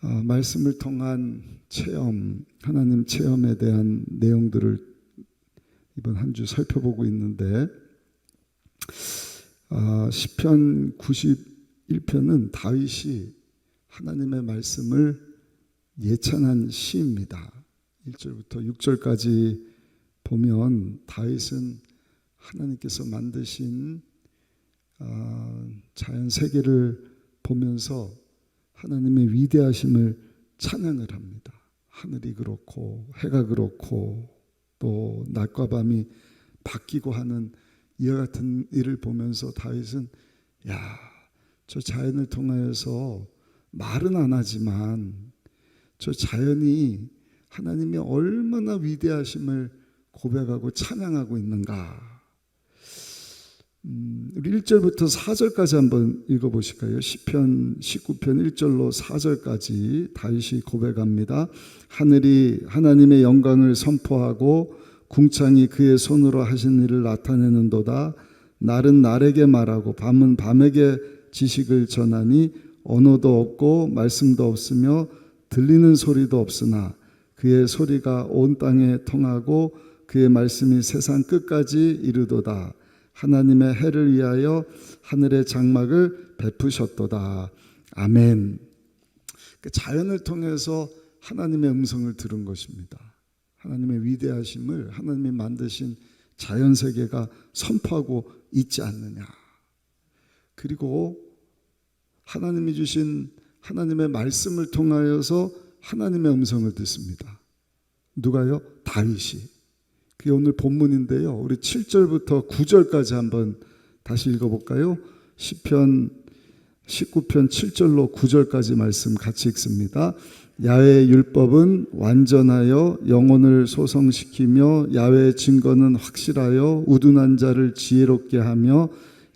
말씀을 통한 체험, 하나님 체험에 대한 내용들을 이번 한 주 살펴보고 있는데, 시편 91편은 다윗이 하나님의 말씀을 예찬한 시입니다. 1절부터 6절까지 보면 다윗은 하나님께서 만드신 자연 세계를 보면서 하나님의 위대하심을 찬양을 합니다. 하늘이 그렇고 해가 그렇고 또 낮과 밤이 바뀌고 하는 이와 같은 일을 보면서 다윗은 저 자연을 통하여서 말은 안 하지만 저 자연이 하나님이 얼마나 위대하심을 고백하고 찬양하고 있는가. 우리 1절부터 4절까지 한번 읽어보실까요? 시편 19편 1절로 4절까지 다윗이 고백합니다. 하늘이 하나님의 영광을 선포하고 궁창이 그의 손으로 하신 일을 나타내는도다. 날은 날에게 말하고 밤은 밤에게 지식을 전하니 언어도 없고 말씀도 없으며 들리는 소리도 없으나 그의 소리가 온 땅에 통하고 그의 말씀이 세상 끝까지 이르도다. 하나님의 해를 위하여 하늘의 장막을 베푸셨도다. 아멘. 자연을 통해서 하나님의 음성을 들은 것입니다. 하나님의 위대하심을 하나님이 만드신 자연 세계가 선포하고 있지 않느냐. 그리고 하나님이 주신 하나님의 말씀을 통하여서 하나님의 음성을 듣습니다. 누가요? 다윗이. 그게 오늘 본문인데요. 우리 7절부터 9절까지 한번 다시 읽어볼까요? 시편 19편 7절로 9절까지 말씀 같이 읽습니다. 야훼의 율법은 완전하여 영혼을 소성시키며 야훼의 증거는 확실하여 우둔한 자를 지혜롭게 하며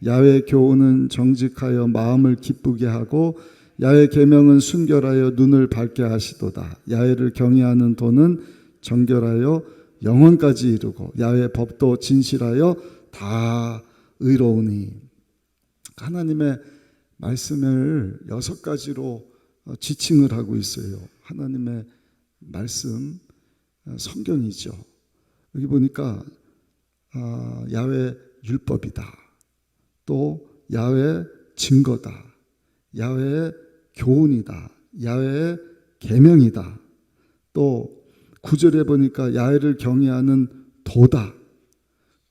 야훼의 교훈은 정직하여 마음을 기쁘게 하고 야훼의 계명은 순결하여 눈을 밝게 하시도다. 야훼를 경외하는 도는 정결하여 영원까지 이르고 야훼의 법도 진실하여 다 의로우니. 하나님의 말씀을 6가지로 지칭을 하고 있어요. 하나님의 말씀, 성경이죠. 여기 보니까 야훼 율법이다. 또 야훼 증거다. 야훼 교훈이다. 야훼 계명이다. 또 9절에 보니까 야훼를 경외하는 도다.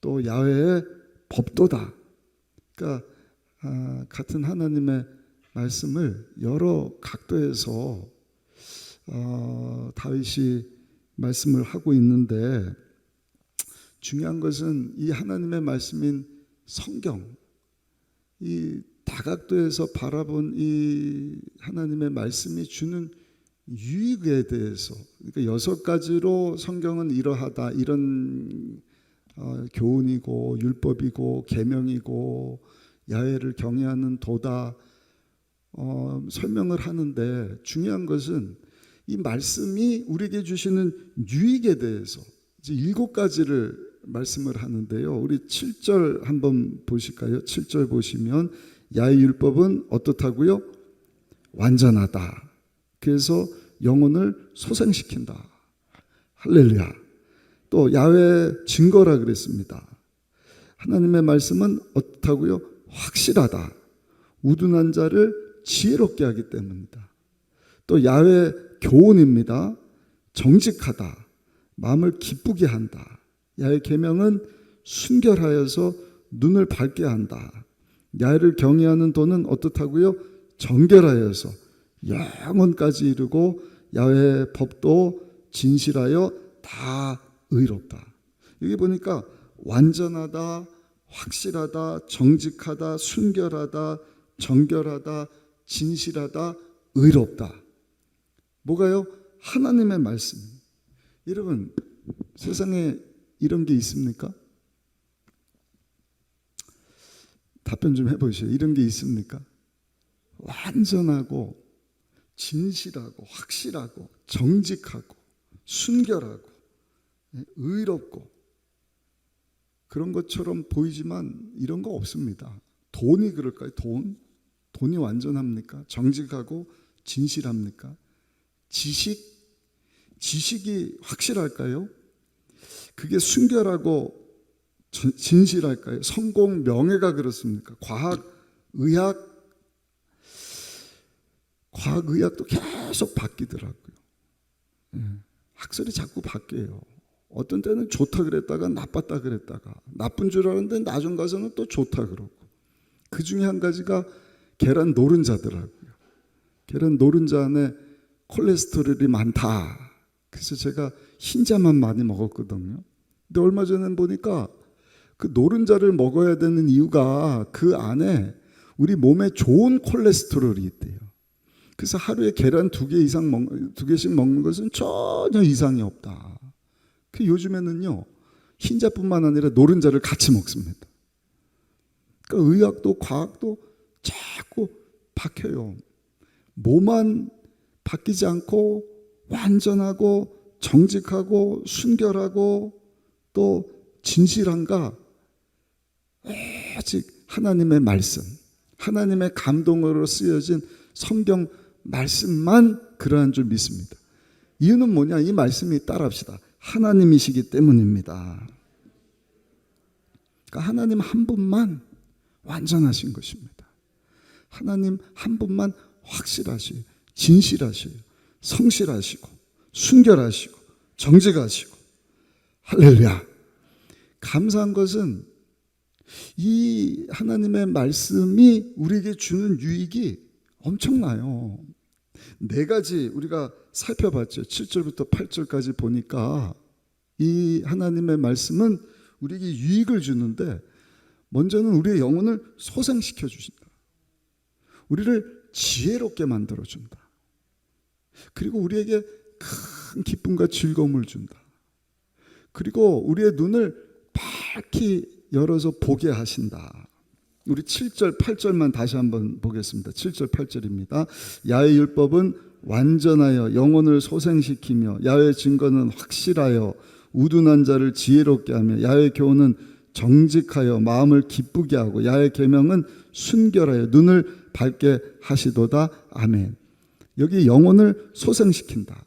또 야훼의 법도다. 그러니까 같은 하나님의 말씀을 여러 각도에서 다윗이 말씀을 하고 있는데, 중요한 것은 이 하나님의 말씀인 성경, 이 다각도에서 바라본 이 하나님의 말씀이 주는 유익에 대해서, 그러니까 6가지로 성경은 이러하다, 이런 교훈이고 율법이고 계명이고 야훼를 경외하는 도다, 설명을 하는데, 중요한 것은 이 말씀이 우리에게 주시는 유익에 대해서 이제 7가지를 말씀을 하는데요. 우리 7절 한번 보실까요? 7절 보시면 야훼 율법은 어떻다고요? 완전하다. 그래서 영혼을 소생시킨다. 할렐루야. 또 야훼 증거라 그랬습니다. 하나님의 말씀은 어떻다고요? 확실하다. 우둔한 자를 지혜롭게 하기 때문이다. 또 야훼 교훈입니다. 정직하다. 마음을 기쁘게 한다. 야훼 계명은 순결하여서 눈을 밝게 한다. 야훼를 경외하는 도는 어떻다고요? 정결하여서 영원까지 이르고 야훼의 법도 진실하여 다 의롭다. 여기 보니까 완전하다, 확실하다, 정직하다, 순결하다, 정결하다, 진실하다, 의롭다. 뭐가요? 하나님의 말씀. 여러분, 세상에 이런 게 있습니까? 답변 좀 해보시죠. 이런 게 있습니까? 완전하고 진실하고 확실하고 정직하고 순결하고 의롭고 그런 것처럼 보이지만 이런 거 없습니다. 돈이 그럴까요? 돈이 완전합니까? 정직하고 진실합니까? 지식이 확실할까요? 그게 순결하고 진실할까요? 성공, 명예가 그렇습니까? 과학, 의학도 계속 바뀌더라고요. 학설이 자꾸 바뀌어요. 어떤 때는 좋다 그랬다가 나빴다 그랬다가 나쁜 줄 알았는데 나중 가서는 또 좋다 그러고. 그 중에 한 가지가 계란 노른자더라고요. 계란 노른자 안에 콜레스테롤이 많다. 그래서 제가 흰자만 많이 먹었거든요. 근데 얼마 전에 보니까 그 노른자를 먹어야 되는 이유가 그 안에 우리 몸에 좋은 콜레스테롤이 있대요. 그래서 하루에 계란 2개씩 먹는 것은 전혀 이상이 없다. 그 요즘에는요, 흰자뿐만 아니라 노른자를 같이 먹습니다. 그러니까 의학도 과학도 자꾸 바뀌어요. 뭐만 바뀌지 않고 완전하고 정직하고 순결하고 또 진실한가? 오직 하나님의 말씀, 하나님의 감동으로 쓰여진 성경 말씀만 그러한 줄 믿습니다. 이유는 뭐냐? 이 말씀이 따라합시다. 하나님이시기 때문입니다. 그러니까 하나님 한 분만 완전하신 것입니다. 하나님 한 분만 확실하시고 진실하시고 성실하시고 순결하시고 정직하시고 할렐루야. 감사한 것은 이 하나님의 말씀이 우리에게 주는 유익이 엄청나요. 4가지 우리가 살펴봤죠. 7절부터 8절까지 보니까 이 하나님의 말씀은 우리에게 유익을 주는데 먼저는 우리의 영혼을 소생시켜 주신다. 우리를 지혜롭게 만들어 준다. 그리고 우리에게 큰 기쁨과 즐거움을 준다. 그리고 우리의 눈을 밝히 열어서 보게 하신다. 우리 7절, 8절만 다시 한번 보겠습니다. 7절, 8절입니다. 야훼 율법은 완전하여 영혼을 소생시키며 야훼 증거는 확실하여 우둔한 자를 지혜롭게 하며 야훼 교훈은 정직하여 마음을 기쁘게 하고 야훼 계명은 순결하여 눈을 밝게 하시도다. 아멘. 여기 영혼을 소생시킨다.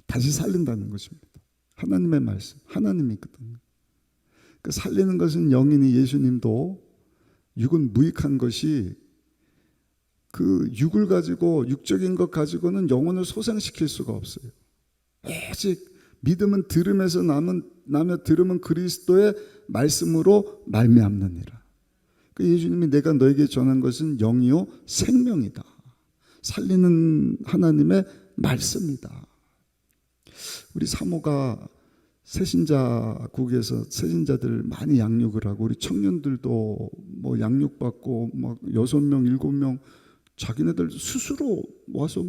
다시 살린다는 것입니다. 하나님의 말씀, 하나님이거든요. 그 살리는 것은 영이니 예수님도 육은 무익한 것이 그 육을 가지고 육적인 것 가지고는 영혼을 소생시킬 수가 없어요. 오직 믿음은 들음에서 나며 들음은 그리스도의 말씀으로 말미암느니라. 그 예수님이 내가 너에게 전한 것은 영이요 생명이다. 살리는 하나님의 말씀이다. 우리 사모가 새신자국에서 새신자들 많이 양육을 하고 우리 청년들도 뭐 양육받고 막 6명, 7명 자기네들 스스로 와서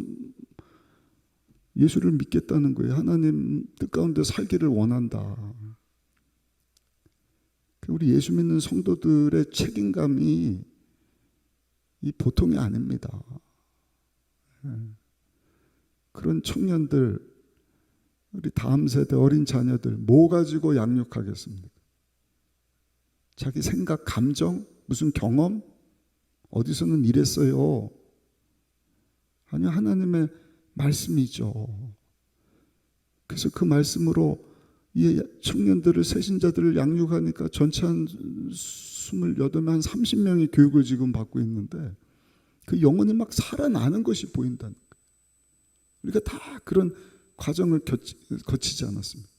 예수를 믿겠다는 거예요. 하나님 뜻 가운데 살기를 원한다. 우리 예수 믿는 성도들의 책임감이 이 보통이 아닙니다. 그런 청년들, 우리 다음 세대 어린 자녀들 뭐 가지고 양육하겠습니까? 자기 생각, 감정, 무슨 경험? 어디서는 이랬어요. 아니요, 하나님의 말씀이죠. 그래서 그 말씀으로 이 청년들을, 새신자들을 양육하니까 전체 한 28명, 한 30명이 교육을 지금 받고 있는데 그 영혼이 막 살아나는 것이 보인다는 거예요. 우리가 다 그런 과정을 거치지 않았습니다.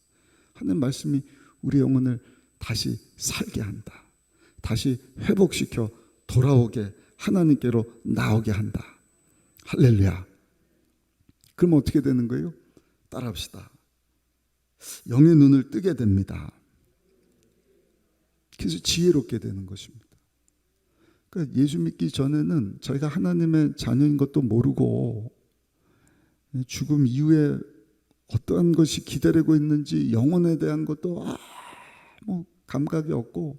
하나님 말씀이 우리 영혼을 다시 살게 한다. 다시 회복시켜 돌아오게 하나님께로 나오게 한다. 할렐루야. 그럼 어떻게 되는 거예요? 따라합시다. 영의 눈을 뜨게 됩니다. 그래서 지혜롭게 되는 것입니다. 그러니까 예수 믿기 전에는 저희가 하나님의 자녀인 것도 모르고 죽음 이후에 어떠한 것이 기다리고 있는지 영혼에 대한 것도 아무 감각이 없고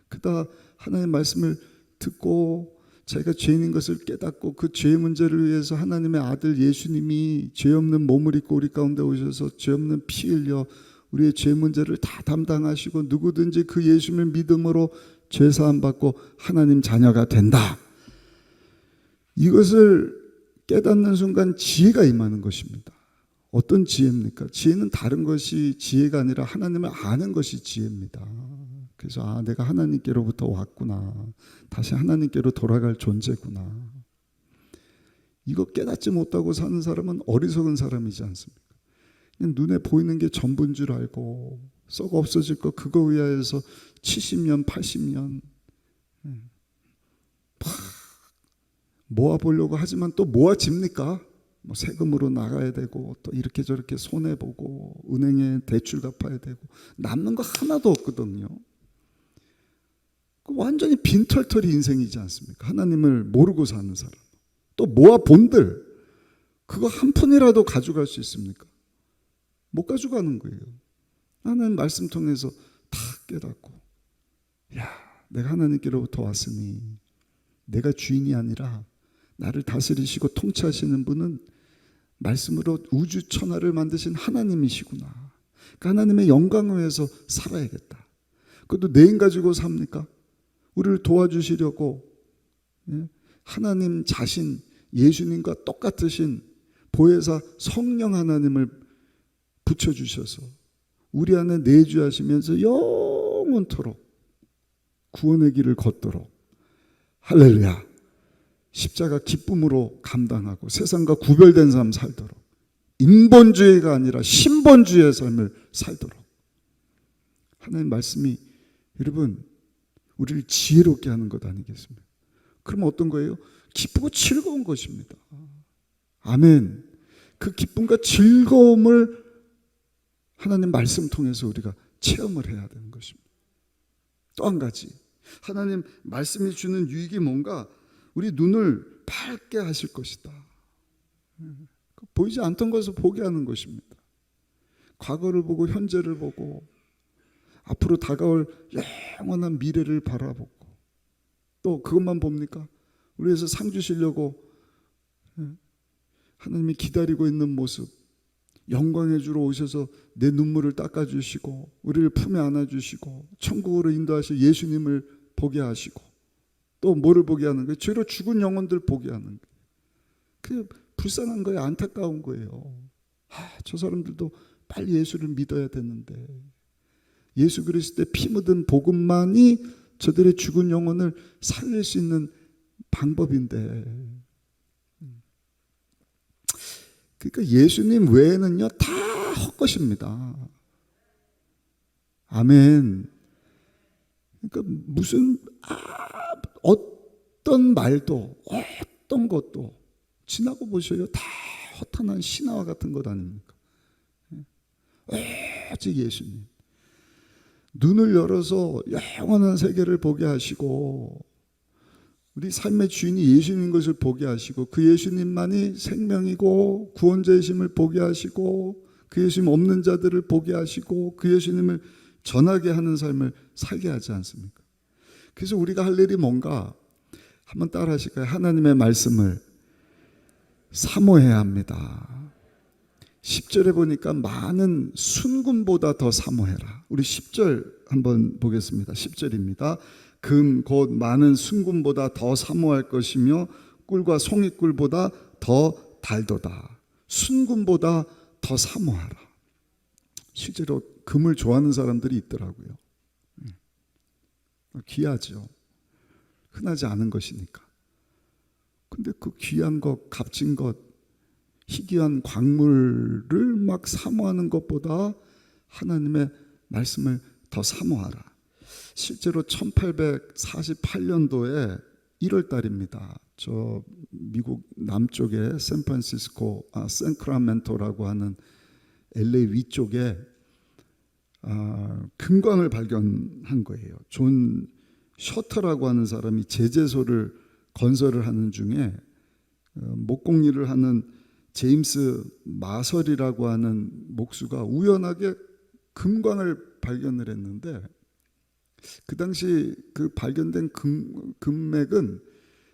그러다 하나님의 말씀을 듣고 자기가 죄인인 것을 깨닫고 그 죄의 문제를 위해서 하나님의 아들 예수님이 죄 없는 몸을 입고 우리 가운데 오셔서 죄 없는 피 흘려 우리의 죄 문제를 다 담당하시고 누구든지 그 예수님을 믿음으로 죄사함 받고 하나님 자녀가 된다. 이것을 깨닫는 순간 지혜가 임하는 것입니다. 어떤 지혜입니까? 지혜는 다른 것이 지혜가 아니라 하나님을 아는 것이 지혜입니다. 그래서 내가 하나님께로부터 왔구나. 다시 하나님께로 돌아갈 존재구나. 이거 깨닫지 못하고 사는 사람은 어리석은 사람이지 않습니까? 그냥 눈에 보이는 게 전부인 줄 알고 썩 없어질 거 그거 위하여서 70년 80년 막 모아보려고 하지만 또 모아집니까? 뭐 세금으로 나가야 되고 또 이렇게 저렇게 손해보고 은행에 대출 갚아야 되고 남는 거 하나도 없거든요. 완전히 빈털털이 인생이지 않습니까? 하나님을 모르고 사는 사람. 또 모아본들 그거 한 푼이라도 가져갈 수 있습니까? 못 가져가는 거예요. 하나님 말씀 통해서 다 깨닫고 내가 하나님께로부터 왔으니 내가 주인이 아니라 나를 다스리시고 통치하시는 분은 말씀으로 우주 천하를 만드신 하나님이시구나. 그러니까 하나님의 영광을 위해서 살아야겠다. 그것도 내 힘 가지고 삽니까? 우리를 도와주시려고 하나님 자신 예수님과 똑같으신 보혜사 성령 하나님을 붙여주셔서 우리 안에 내주하시면서 영원토록 구원의 길을 걷도록 할렐루야 십자가 기쁨으로 감당하고 세상과 구별된 삶 살도록 인본주의가 아니라 신본주의의 삶을 살도록 하나님 말씀이 여러분 우리를 지혜롭게 하는 것 아니겠습니까? 그럼 어떤 거예요? 기쁘고 즐거운 것입니다. 아멘. 그 기쁨과 즐거움을 하나님 말씀 통해서 우리가 체험을 해야 되는 것입니다. 또 한 가지 하나님 말씀이 주는 유익이 뭔가 우리 눈을 밝게 하실 것이다. 보이지 않던 것을 보게 하는 것입니다. 과거를 보고 현재를 보고 앞으로 다가올 영원한 미래를 바라보고 또 그것만 봅니까? 우리에서 상 주시려고 하나님이 기다리고 있는 모습 영광의 주로 오셔서 내 눈물을 닦아주시고 우리를 품에 안아주시고 천국으로 인도하실 예수님을 보게 하시고 또 뭐를 보게 하는 거예요? 죄로 죽은 영혼들 보게 하는 거예요. 그게 불쌍한 거예요. 안타까운 거예요. 저 사람들도 빨리 예수를 믿어야 되는데 예수 그리스도의 피 묻은 복음만이 저들의 죽은 영혼을 살릴 수 있는 방법인데 그러니까 예수님 외에는요 다 헛것입니다. 아멘. 그러니까 무슨 어떤 말도 어떤 것도 지나고 보셔요. 다 허탄한 신화와 같은 것 아닙니까? 오직 예수님. 눈을 열어서 영원한 세계를 보게 하시고 우리 삶의 주인이 예수님인 것을 보게 하시고 그 예수님만이 생명이고 구원자이심을 보게 하시고 그 예수님 없는 자들을 보게 하시고 그 예수님을 전하게 하는 삶을 살게 하지 않습니까? 그래서 우리가 할 일이 뭔가 한번 따라 하실까요? 하나님의 말씀을 사모해야 합니다. 10절에 보니까 많은 순금보다 더 사모해라. 우리 10절 한번 보겠습니다. 10절입니다. 금 곧 많은 순금보다 더 사모할 것이며 꿀과 송이꿀보다 더 달도다. 순금보다 더 사모하라. 실제로 금을 좋아하는 사람들이 있더라고요. 귀하죠. 흔하지 않은 것이니까. 근데 그 귀한 것, 값진 것, 희귀한 광물을 막 사모하는 것보다 하나님의 말씀을 더 사모하라. 실제로 1848년도에 1월 달입니다. 저 미국 남쪽에 샌프란시스코, 샌크라멘토라고 하는 LA 위쪽에 금광을 발견한 거예요. 존 셔터라고 하는 사람이 제재소를 건설을 하는 중에 목공일을 하는 제임스 마설이라고 하는 목수가 우연하게 금광을 발견을 했는데 그 당시 그 발견된 금맥은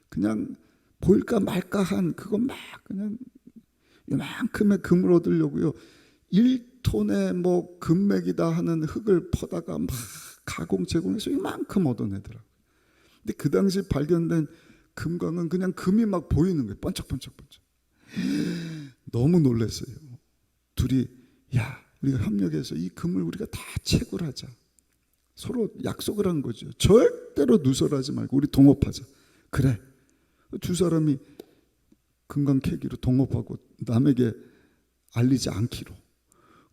그냥 보일까 말까 한 그거 막 그냥 이만큼의 금을 얻으려고요 1톤의 뭐 금맥이다 하는 흙을 퍼다가 막 가공 제공해서 이만큼 얻어내더라고요. 근데 그 당시 발견된 금광은 그냥 금이 막 보이는 거예요. 번쩍번쩍번쩍. 너무 놀랐어요. 둘이 야, 우리가 협력해서 이 금을 우리가 다 채굴하자. 서로 약속을 한 거죠. 절대로 누설하지 말고 우리 동업하자. 그래. 두 사람이 금강 캐기로 동업하고 남에게 알리지 않기로.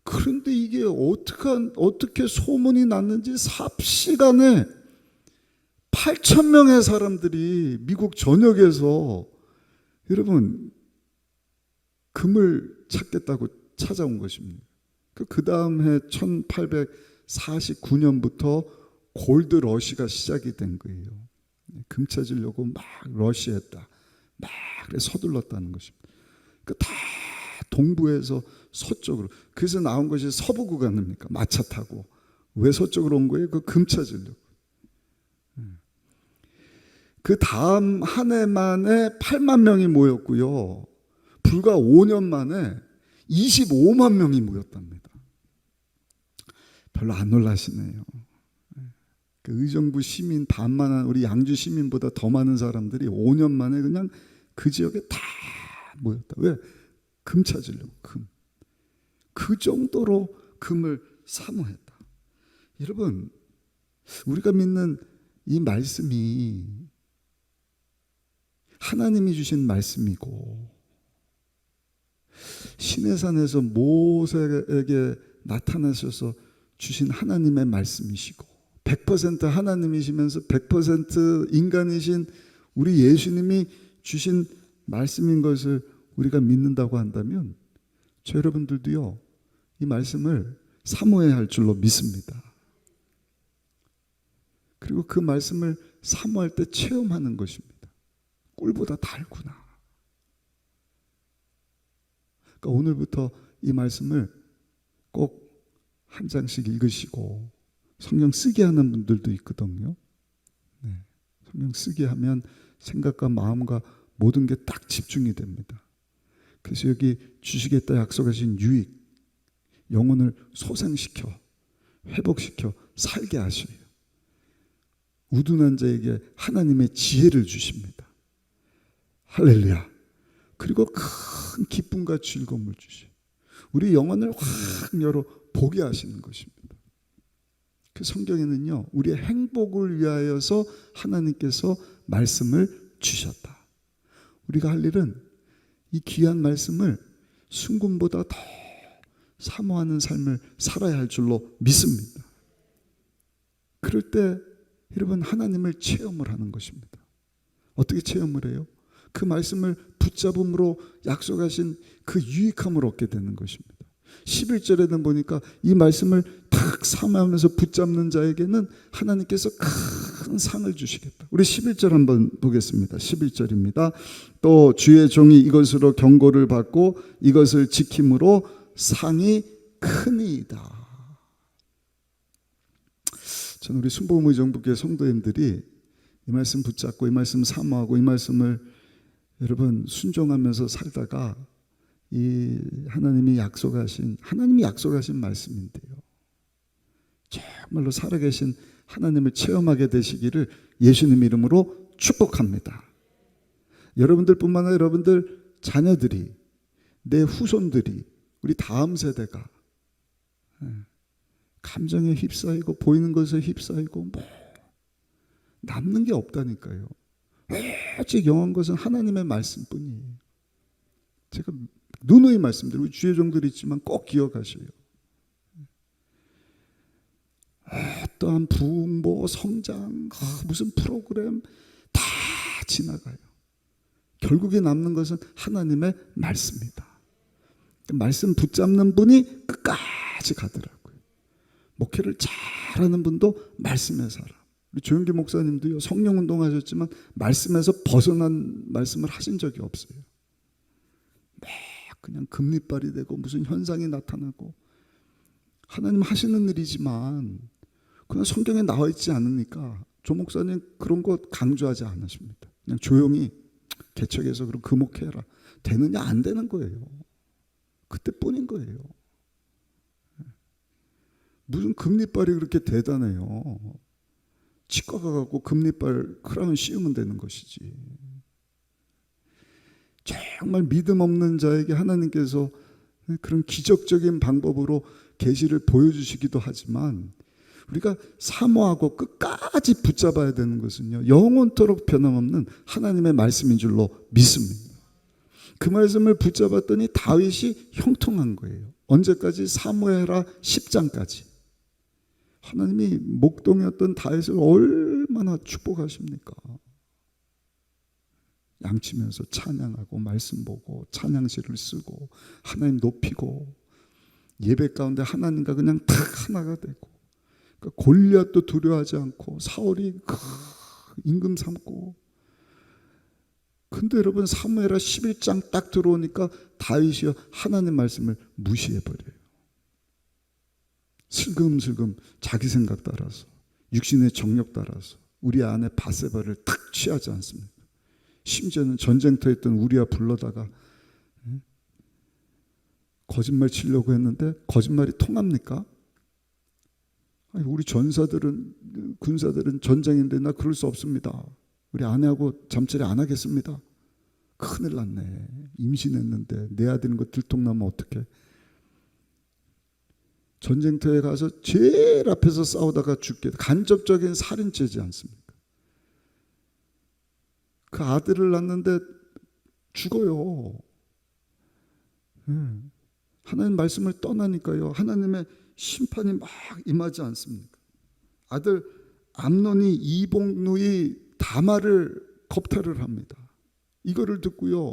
그런데 이게 어떻게 소문이 났는지 삽시간에 8,000명의 사람들이 미국 전역에서 여러분 금을 찾겠다고 찾아온 것입니다. 그 다음 해 1849년부터 골드 러시가 시작이 된 거예요. 금 찾으려고 막 러시했다. 막 서둘렀다는 것입니다. 다 동부에서 서쪽으로. 그래서 나온 것이 서부국 아닙니까? 마차 타고. 왜 서쪽으로 온 거예요? 그 금 찾으려고. 그 다음 한 해 만에 8만 명이 모였고요. 불과 5년 만에 25만 명이 모였답니다. 별로 안 놀라시네요. 그 의정부 시민 반만한 우리 양주 시민보다 더 많은 사람들이 5년 만에 그냥 그 지역에 다 모였다. 왜? 금 찾으려고. 금. 그 정도로 금을 사모했다. 여러분, 우리가 믿는 이 말씀이 하나님이 주신 말씀이고 시내산에서 모세에게 나타나셔서 주신 하나님의 말씀이시고 100% 하나님이시면서 100% 인간이신 우리 예수님이 주신 말씀인 것을 우리가 믿는다고 한다면 저 여러분들도요 이 말씀을 사모해야 할 줄로 믿습니다. 그리고 그 말씀을 사모할 때 체험하는 것입니다. 꿀보다 달구나. 그러니까 오늘부터 이 말씀을 꼭 한 장씩 읽으시고 성경 쓰게 하는 분들도 있거든요. 네. 성경 쓰게 하면 생각과 마음과 모든 게 딱 집중이 됩니다. 그래서 여기 주시겠다 약속하신 유익, 영혼을 소생시켜 회복시켜 살게 하셔요. 우둔한 자에게 하나님의 지혜를 주십니다. 할렐루야. 그리고 큰 기쁨과 즐거움을 주셔요. 우리 영혼을 확 열어 보게 하시는 것입니다. 그 성경에는요 우리의 행복을 위하여서 하나님께서 말씀을 주셨다. 우리가 할 일은 이 귀한 말씀을 순금보다 더 사모하는 삶을 살아야 할 줄로 믿습니다. 그럴 때 여러분 하나님을 체험을 하는 것입니다. 어떻게 체험을 해요? 그 말씀을 붙잡음으로 약속하신 그 유익함을 얻게 되는 것입니다. 11절에는 보니까 이 말씀을 탁 사모하면서 붙잡는 자에게는 하나님께서 큰 상을 주시겠다. 우리 11절 한번 보겠습니다. 11절입니다. 또 주의 종이 이것으로 경고를 받고 이것을 지킴으로 상이 크니이다. 저는 우리 순복음의정부교회 성도님들이 이 말씀 붙잡고 이 말씀 사모하고 이 말씀을 여러분 순종하면서 살다가 이 하나님이 약속하신 말씀인데요. 정말로 살아계신 하나님을 체험하게 되시기를 예수님 이름으로 축복합니다. 여러분들뿐만 아니라 여러분들 자녀들이 내 후손들이 우리 다음 세대가 감정에 휩싸이고 보이는 것에 휩싸이고 뭐 남는 게 없다니까요. 오직 영원한 것은 하나님의 말씀뿐이에요. 제가 누누이 말씀드리고 주의 종들이 있지만 꼭 기억하셔요. 어떠한 부흥보 성장 무슨 프로그램 다 지나가요. 결국에 남는 것은 하나님의 말씀이다. 말씀 붙잡는 분이 끝까지 가더라고요. 목회를 잘하는 분도 말씀에 살아. 우리 조영기 목사님도요 성령 운동하셨지만 말씀에서 벗어난 말씀을 하신 적이 없어요. 그냥 금리빨이 되고 무슨 현상이 나타나고 하나님 하시는 일이지만 그냥 성경에 나와 있지 않으니까 조 목사님 그런 거 강조하지 않으십니다. 그냥 조용히 개척해서 그럼 금목해라. 되느냐 안 되는 거예요. 그때뿐인 거예요. 무슨 금리빨이 그렇게 대단해요. 치과 가갖고 금리빨 크라운 씌우면 되는 것이지. 정말 믿음 없는 자에게 하나님께서 그런 기적적인 방법으로 계시를 보여주시기도 하지만 우리가 사모하고 끝까지 붙잡아야 되는 것은요, 영원토록 변함없는 하나님의 말씀인 줄로 믿습니다. 그 말씀을 붙잡았더니 다윗이 형통한 거예요. 언제까지? 사무엘하 10장까지. 하나님이 목동이었던 다윗을 얼마나 축복하십니까? 양치면서 찬양하고 말씀 보고 찬양시를 쓰고 하나님 높이고 예배 가운데 하나님과 그냥 탁 하나가 되고, 그러니까 골리앗도 두려워하지 않고 사울이 임금 삼고. 근데 여러분 사무엘하 11장 딱 들어오니까 다윗이요 하나님 말씀을 무시해버려요. 슬금슬금 자기 생각 따라서 육신의 정욕 따라서 우리 아내 바세바를 탁 취하지 않습니까? 심지어는 전쟁터에 있던 우리아 불러다가 거짓말 치려고 했는데 거짓말이 통합니까? 아니, 우리 전사들은 군사들은 전쟁인데 나 그럴 수 없습니다. 우리 아내하고 잠자리 안 하겠습니다. 큰일 났네. 임신했는데 내 아들인 거 들통나면 어떡해. 전쟁터에 가서 제일 앞에서 싸우다가 죽게, 간접적인 살인죄지 않습니까? 그 아들을 낳는데 죽어요. 하나님 말씀을 떠나니까요 하나님의 심판이 막 임하지 않습니까? 아들 암논이 이복누이 다말을 겁탈을 합니다. 이거를 듣고요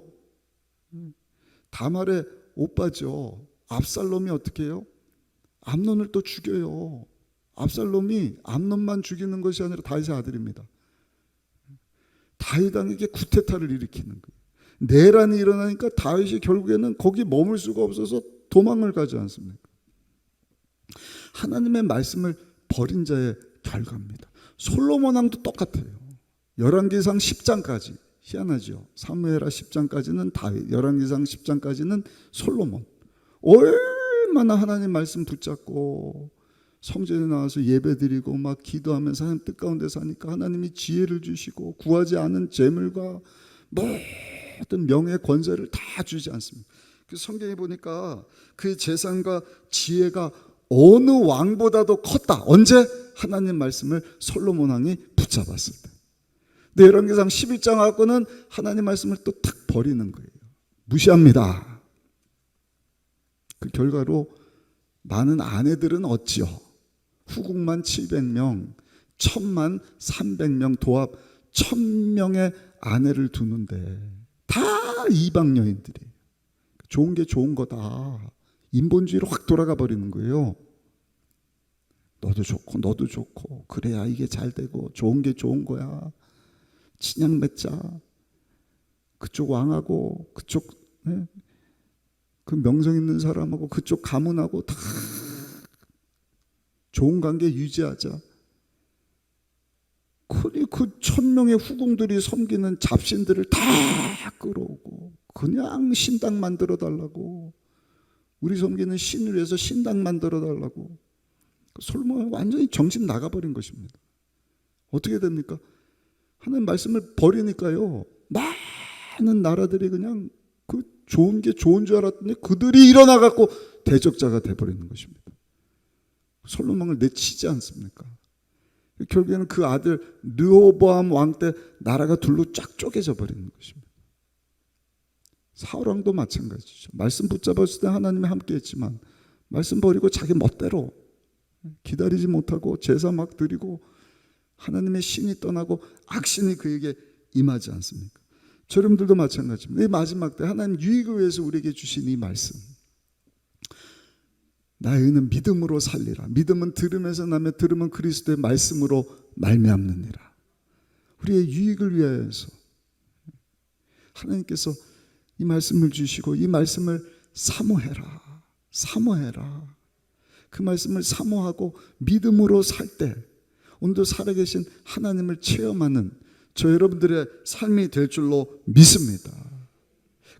다말의 오빠죠 압살롬이 어떻게 해요? 암논을 또 죽여요. 압살롬이 암논만 죽이는 것이 아니라 다윗의 아들입니다. 다윗 왕에게 구테타를 일으키는 거예요. 내란이 일어나니까 다윗이 결국에는 거기 머물 수가 없어서 도망을 가지 않습니까? 하나님의 말씀을 버린 자의 결과입니다. 솔로몬 왕도 똑같아요. 열왕기상 10장까지 희한하죠. 사무엘하 10장까지는 다윗, 열왕기상 10장까지는 솔로몬. 얼마나 하나님 말씀 붙잡고 성전에 나와서 예배드리고 막 기도하면서 하나님 뜻 가운데 사니까 하나님이 지혜를 주시고 구하지 않은 재물과 모든 명예 권세를 다 주지 않습니다. 그 성경에 보니까 그 재산과 지혜가 어느 왕보다도 컸다. 언제? 하나님 말씀을 솔로몬 왕이 붙잡았을 때. 근데 열왕기상 11장 하고는 하나님 말씀을 또 탁 버리는 거예요. 무시합니다. 그 결과로 많은 아내들은 어찌요? 후궁만 700명, 천만 300명, 도합 1000명의 아내를 두는데 다 이방 여인들이에요. 좋은 게 좋은 거다. 인본주의로 확 돌아가 버리는 거예요. 너도 좋고 너도 좋고 그래야 이게 잘 되고 좋은 게 좋은 거야. 친양 맺자. 그쪽 왕하고 그쪽 그 명성 있는 사람하고 그쪽 가문하고 다 좋은 관계 유지하자. 그 1000명의 후궁들이 섬기는 잡신들을 다 끌어오고 그냥 신당 만들어 달라고, 우리 섬기는 신을 위해서 신당 만들어 달라고. 솔로몬은 완전히 정신 나가버린 것입니다. 어떻게 됩니까? 하나님 말씀을 버리니까요 많은 나라들이 그냥 그 좋은 게 좋은 줄 알았더니 그들이 일어나갖고 대적자가 돼버리는 것입니다. 솔로몬을 내치지 않습니까? 결국에는 그 아들 르호보암 왕 때 나라가 둘로 쫙 쪼개져 버리는 것입니다. 사울 왕도 마찬가지죠. 말씀 붙잡았을 때 하나님이 함께했지만 말씀 버리고 자기 멋대로 기다리지 못하고 제사 막 드리고 하나님의 신이 떠나고 악신이 그에게 임하지 않습니까? 여러분들도 마찬가지입니다. 이 마지막 때 하나님 유익을 위해서 우리에게 주신 이 말씀, 나의 의는 믿음으로 살리라. 믿음은 들음에서 나며 들음은 그리스도의 말씀으로 말미암느니라. 우리의 유익을 위하여서 하나님께서 이 말씀을 주시고 이 말씀을 사모해라. 사모해라. 그 말씀을 사모하고 믿음으로 살 때 오늘도 살아계신 하나님을 체험하는 저 여러분들의 삶이 될 줄로 믿습니다.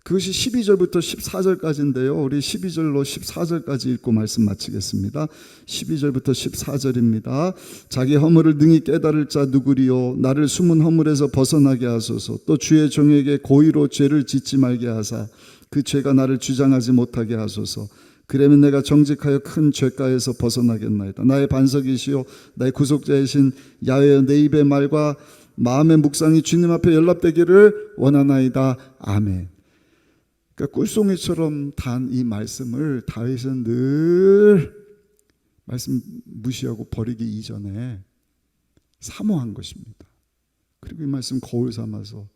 그것이 12절부터 14절까지인데요. 우리 12절로 14절까지 읽고 말씀 마치겠습니다. 12절부터 14절입니다. 자기 허물을 능히 깨달을 자 누구리요? 나를 숨은 허물에서 벗어나게 하소서. 또 주의 종에게 고의로 죄를 짓지 말게 하사 그 죄가 나를 주장하지 못하게 하소서. 그러면 내가 정직하여 큰 죄가에서 벗어나겠나이다. 나의 반석이시요 나의 구속자이신 야훼여 내 입의 말과 마음의 묵상이 주님 앞에 연락되기를 원하나이다. 아멘. 그러니까 꿀송이처럼 단 이 말씀을 다윗은 늘 말씀 무시하고 버리기 이전에 사모한 것입니다. 그리고 이 말씀 거울 삼아서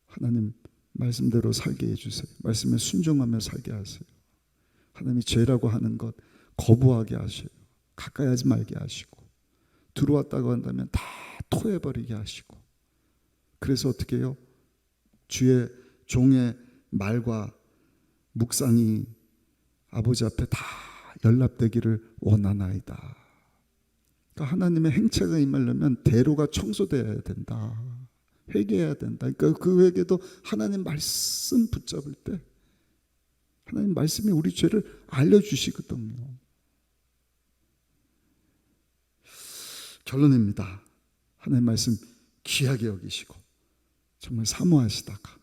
하나님 말씀대로 살게 해주세요. 말씀에 순종하며 살게 하세요. 하나님이 죄라고 하는 것 거부하게 하셔요. 가까이 하지 말게 하시고 들어왔다고 한다면 다 토해버리게 하시고 그래서 어떻게 해요? 주의 종의 말과 묵상이 아버지 앞에 다 연락되기를 원하나이다. 그러니까 하나님의 행체가 임하려면 대로가 청소되어야 된다. 회개해야 된다. 그러니까 그 회개도 하나님 말씀 붙잡을 때 하나님 말씀이 우리 죄를 알려주시거든요. 결론입니다. 하나님 말씀 귀하게 여기시고 정말 사모하시다가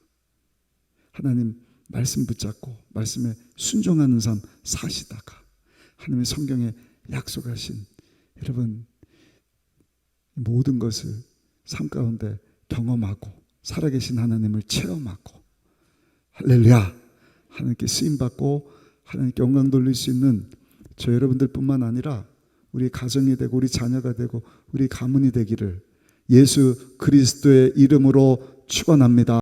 하나님 말씀 붙잡고 말씀에 순종하는 삶 사시다가 하나님의 성경에 약속하신 여러분 모든 것을 삶 가운데 경험하고 살아계신 하나님을 체험하고 할렐루야 하나님께 쓰임받고 하나님께 영광 돌릴 수 있는 저 여러분들뿐만 아니라 우리 가정이 되고 우리 자녀가 되고 우리 가문이 되기를 예수 그리스도의 이름으로 축원합니다.